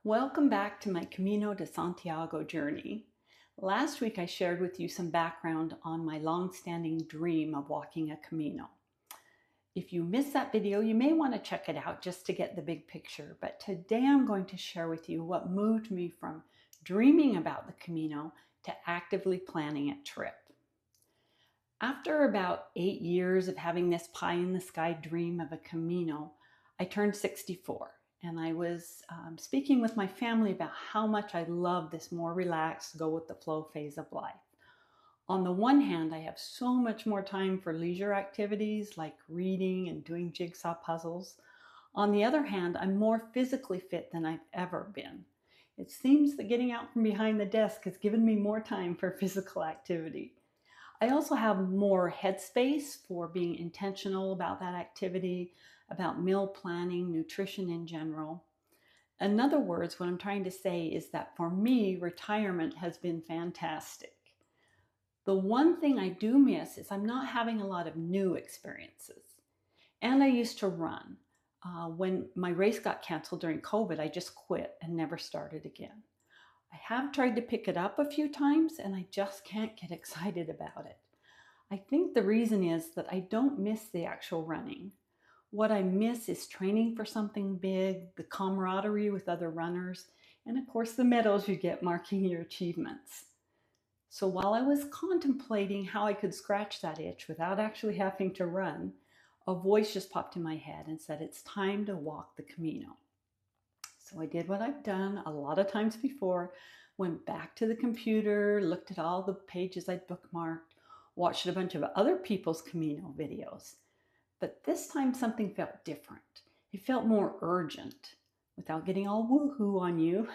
Welcome back to my Camino de Santiago journey. Last week I shared with you some background on my long-standing dream of walking a Camino. If you missed that video, you may want to check it out just to get the big picture, but today I'm going to share with you what moved me from dreaming about the Camino to actively planning a trip. After about 8 years of having this pie-in-the-sky dream of a Camino, I turned 64. And I was speaking with my family about how much I love this more relaxed, go with the flow phase of life. On the one hand, I have so much more time for leisure activities like reading and doing jigsaw puzzles. On the other hand, I'm more physically fit than I've ever been. It seems that getting out from behind the desk has given me more time for physical activity. I also have more headspace for being intentional about that activity, about meal planning, nutrition in general. In other words, what I'm trying to say is that for me, retirement has been fantastic. The one thing I do miss is I'm not having a lot of new experiences. And I used to run. When my race got canceled during COVID, I just quit and never started again. I have tried to pick it up a few times and I just can't get excited about it. I think the reason is that I don't miss the actual running. What I miss is training for something big, the camaraderie with other runners, and of course the medals you get marking your achievements. So while I was contemplating how I could scratch that itch without actually having to run, a voice just popped in my head and said, it's time to walk the Camino. So I did what I've done a lot of times before, went back to the computer, looked at all the pages I'd bookmarked, watched a bunch of other people's Camino videos. But this time something felt different. It felt more urgent. Without getting all woohoo on you,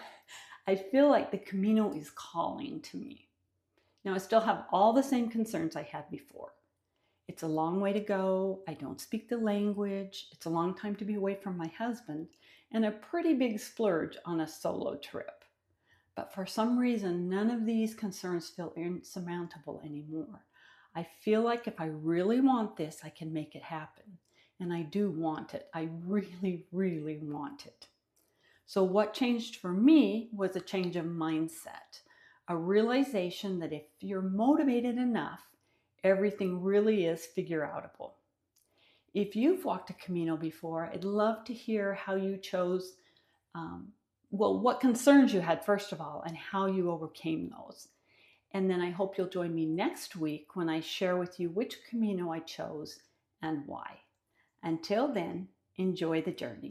I feel like the Camino is calling to me. Now I still have all the same concerns I had before. It's a long way to go. I don't speak the language. It's a long time to be away from my husband and a pretty big splurge on a solo trip. But for some reason, none of these concerns feel insurmountable anymore. I feel like if I really want this, I can make it happen. And I do want it. I really, really want it. So what changed for me was a change of mindset, a realization that if you're motivated enough, everything really is figure-outable. If you've walked a Camino before, I'd love to hear how you chose, what concerns you had first of all, and how you overcame those. And then I hope you'll join me next week when I share with you which Camino I chose and why. Until then, enjoy the journey.